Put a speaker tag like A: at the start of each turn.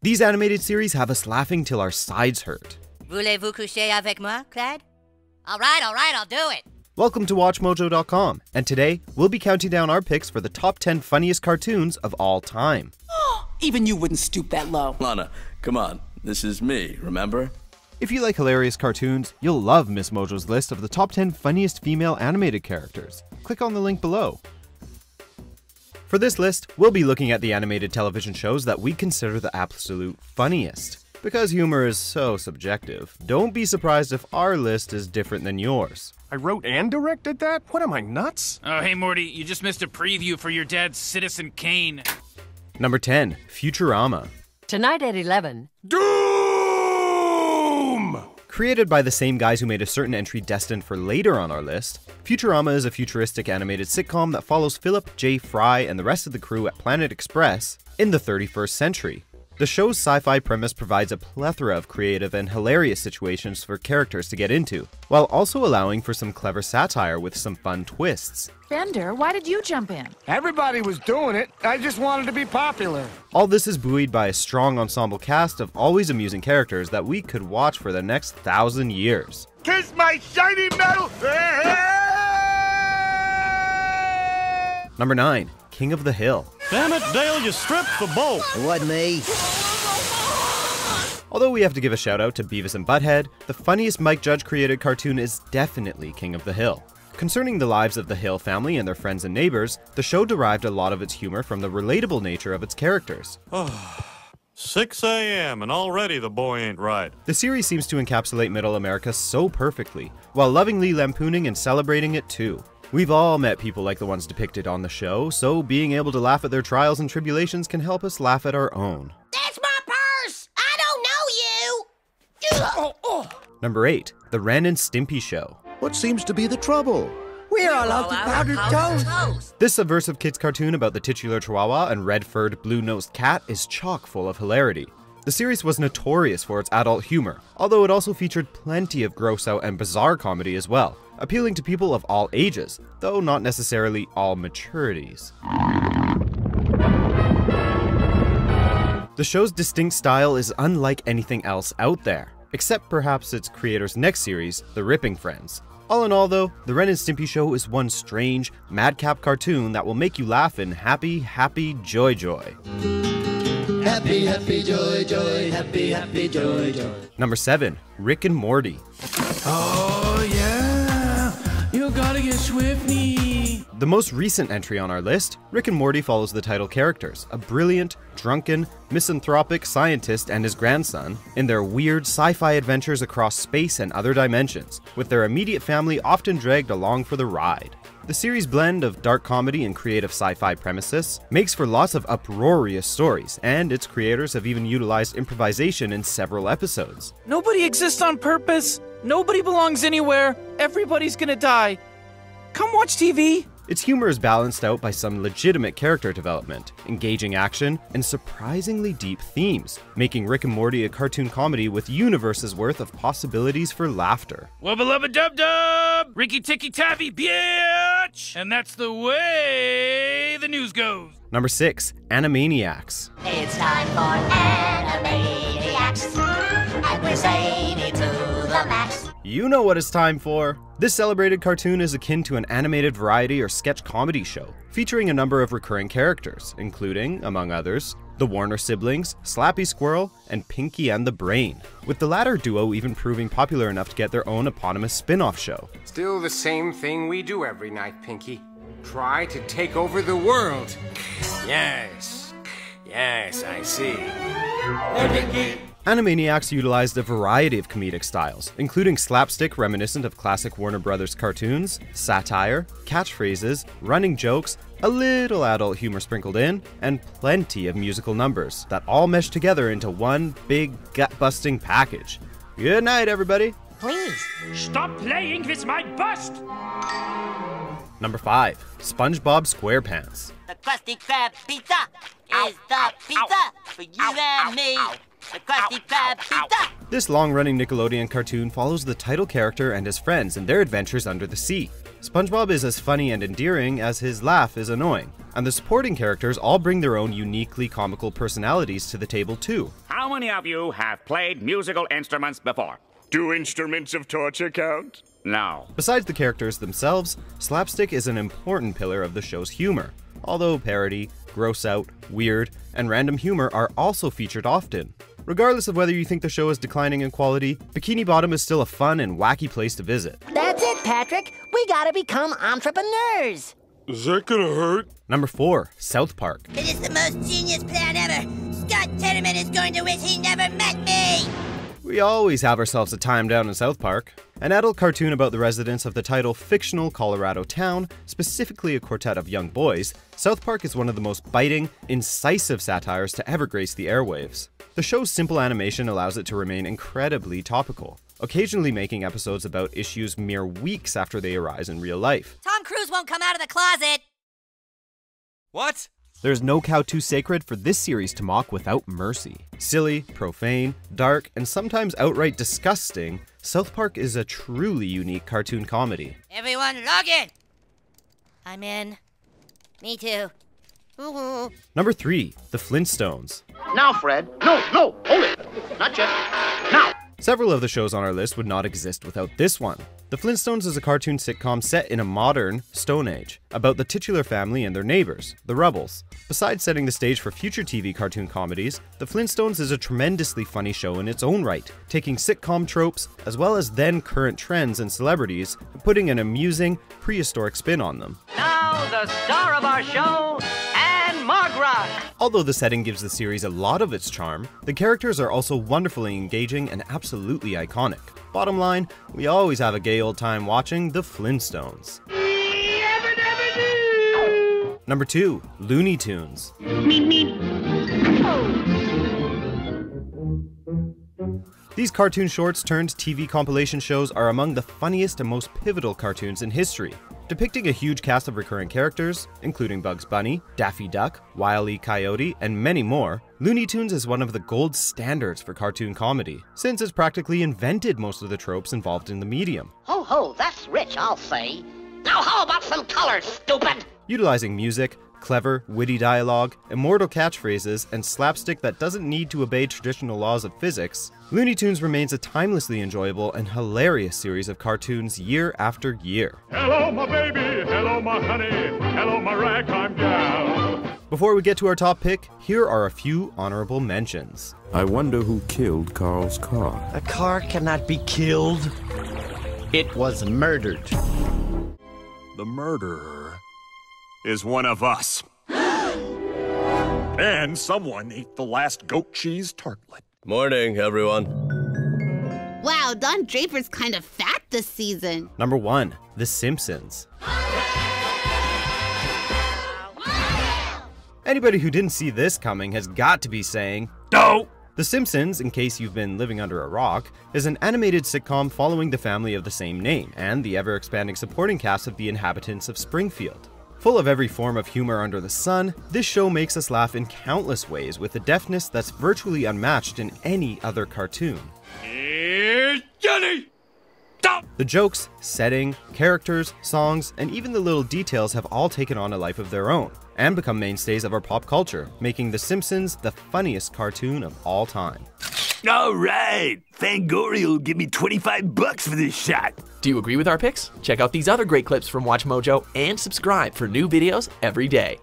A: These animated series have us laughing till our sides hurt.
B: Voulez-vous coucher avec moi, Clad? All right, I'll do it.
A: Welcome to WatchMojo.com, and today we'll be counting down our picks for the top 10 funniest cartoons of all time.
C: Even you wouldn't stoop that low.
D: Lana, come on. This is me, remember?
A: If you like hilarious cartoons, you'll love Miss Mojo's list of the top 10 funniest female animated characters. Click on the link below. For this list, we'll be looking at the animated television shows that we consider the absolute funniest. Because humor is so subjective, don't be surprised if our list is different than yours.
E: I wrote and directed that? What am I, nuts?
F: Oh, hey, Morty, you just missed a preview for your dad's Citizen Kane.
A: Number 10, Futurama.
G: Tonight at 11.
E: Doom!
A: Created by the same guys who made a certain entry destined for later on our list, Futurama is a futuristic animated sitcom that follows Philip J. Fry and the rest of the crew at Planet Express in the 31st century. The show's sci-fi premise provides a plethora of creative and hilarious situations for characters to get into, while also allowing for some clever satire with some fun twists.
H: Bender, why did you jump in?
I: Everybody was doing it. I just wanted to be popular.
A: All this is buoyed by a strong ensemble cast of always amusing characters that we could watch for the next 1,000 years.
I: Kiss my shiny metal!
A: Number 9, King of the Hill.
J: Damn it, Dale, you stripped the bolt.
K: It wasn't me.
A: Although we have to give a shout out to Beavis and Butthead, the funniest Mike Judge created cartoon is definitely King of the Hill. Concerning the lives of the Hill family and their friends and neighbors, the show derived a lot of its humor from the relatable nature of its characters.
J: 6 a.m. and already the boy ain't right.
A: The series seems to encapsulate Middle America so perfectly, while lovingly lampooning and celebrating it too. We've all met people like the ones depicted on the show, so being able to laugh at their trials and tribulations can help us laugh at our own.
B: That's my purse! I don't know you!
A: Number 8, The Ren and Stimpy Show.
K: What seems to be the trouble?
C: We're all out to powdered toast.
A: This subversive kids cartoon about the titular chihuahua and red-furred, blue-nosed cat is chock full of hilarity. The series was notorious for its adult humor, although it also featured plenty of gross-out and bizarre comedy as well, appealing to people of all ages, though not necessarily all maturities. The show's distinct style is unlike anything else out there, except perhaps its creator's next series, The Ripping Friends. All in all though, The Ren and Stimpy Show is one strange, madcap cartoon that will make you laugh in happy, happy joy joy.
K: Happy, happy, joy, joy, happy, happy, joy, joy.
A: Number 7, Rick and Morty.
L: Oh yeah, you gotta get Swifty.
A: The most recent entry on our list, Rick and Morty follows the title characters, a brilliant, drunken, misanthropic scientist and his grandson, in their weird sci-fi adventures across space and other dimensions, with their immediate family often dragged along for the ride. The series' blend of dark comedy and creative sci-fi premises makes for lots of uproarious stories, and its creators have even utilized improvisation in several episodes.
L: Nobody exists on purpose. Nobody belongs anywhere. Everybody's gonna die. Come watch TV.
A: Its humor is balanced out by some legitimate character development, engaging action, and surprisingly deep themes, making Rick and Morty a cartoon comedy with universes worth of possibilities for laughter.
F: Wubba lubba dub dub! Ricky ticky tappy, bitch! And that's the way the news goes.
A: Number 6, Animaniacs.
B: It's time for Animaniacs, and we're zany to the max.
A: You know what it's time for. This celebrated cartoon is akin to an animated variety or sketch comedy show, featuring a number of recurring characters, including, among others, the Warner siblings, Slappy Squirrel, and Pinky and the Brain, with the latter duo even proving popular enough to get their own eponymous spin-off show.
M: Still the same thing we do every night, Pinky. Try to take over the world. Yes, I see. Hey, Pinky.
A: Animaniacs utilized a variety of comedic styles, including slapstick reminiscent of classic Warner Brothers cartoons, satire, catchphrases, running jokes, a little adult humor sprinkled in, and plenty of musical numbers that all mesh together into one big gut-busting package. Good night, everybody!
B: Please,
F: stop playing with my bust!
A: Number 5, SpongeBob SquarePants.
B: The Krusty Krab pizza is the pizza for you and me. The Krusty Krab pizza!
A: This long-running Nickelodeon cartoon follows the title character and his friends in their adventures under the sea. SpongeBob is as funny and endearing as his laugh is annoying, and the supporting characters all bring their own uniquely comical personalities to the table too.
G: How many of you have played musical instruments before?
I: Do instruments of torture count?
G: No.
A: Besides the characters themselves, slapstick is an important pillar of the show's humor, although parody, gross out, weird, and random humor are also featured often. Regardless of whether you think the show is declining in quality, Bikini Bottom is still a fun and wacky place to visit.
N: That's it, Patrick. We gotta become entrepreneurs.
I: Is that gonna hurt?
A: Number 4, South Park.
B: It is the most genius plan ever. Scott Tenorman is going to wish he never met me.
A: We always have ourselves a time down in South Park. An adult cartoon about the residents of the title fictional Colorado town, specifically a quartet of young boys, South Park is one of the most biting, incisive satires to ever grace the airwaves. The show's simple animation allows it to remain incredibly topical, occasionally making episodes about issues mere weeks after they arise in real life.
B: Tom Cruise won't come out of the closet.
O: What?
A: There's no cow too sacred for this series to mock without mercy. Silly, profane, dark, and sometimes outright disgusting, South Park is a truly unique cartoon comedy.
B: Everyone log in. I'm in. Me too.
A: Number 3, The Flintstones.
P: Now, Fred. No, hold it. Not yet. Now.
A: Several of the shows on our list would not exist without this one. The Flintstones is a cartoon sitcom set in a modern Stone Age, about the titular family and their neighbors, the Rubbles. Besides setting the stage for future TV cartoon comedies, The Flintstones is a tremendously funny show in its own right, taking sitcom tropes, as well as then current trends and celebrities, and putting an amusing, prehistoric spin on them.
Q: Now, the star of our show, Margaret.
A: Although the setting gives the series a lot of its charm, the characters are also wonderfully engaging and absolutely iconic. Bottom line, we always have a gay old time watching The Flintstones. Number 2, Looney Tunes. These cartoon shorts turned TV compilation shows are among the funniest and most pivotal cartoons in history. Depicting a huge cast of recurring characters, including Bugs Bunny, Daffy Duck, Wile E. Coyote, and many more, Looney Tunes is one of the gold standards for cartoon comedy, since it's practically invented most of the tropes involved in the medium.
P: Ho ho, that's rich, I'll say. Now how about some color, stupid?
A: Utilizing music, clever, witty dialogue, immortal catchphrases, and slapstick that doesn't need to obey traditional laws of physics, Looney Tunes remains a timelessly enjoyable and hilarious series of cartoons year after year.
I: Hello, my baby. Hello, my honey. Hello, my ragtime gal.
A: Before we get to our top pick, here are a few honorable mentions.
R: I wonder who killed Carl's car.
S: A car cannot be killed. It was murdered.
E: The murderer is one of us. And someone ate the last goat cheese tartlet.
D: Morning, everyone.
T: Wow, Don Draper's kind of fat this season.
A: Number 1, The Simpsons. Anybody who didn't see this coming has got to be saying, no! The Simpsons, in case you've been living under a rock, is an animated sitcom following the family of the same name and the ever-expanding supporting cast of the inhabitants of Springfield. Full of every form of humor under the sun, this show makes us laugh in countless ways with a deftness that's virtually unmatched in any other cartoon.
I: Here's Johnny! Stop!
A: The jokes, setting, characters, songs, and even the little details have all taken on a life of their own, and become mainstays of our pop culture, making The Simpsons the funniest cartoon of all time.
U: All right, Fangoria will give me $25 for this shot.
L: Do you agree with our picks? Check out these other great clips from WatchMojo and subscribe for new videos every day.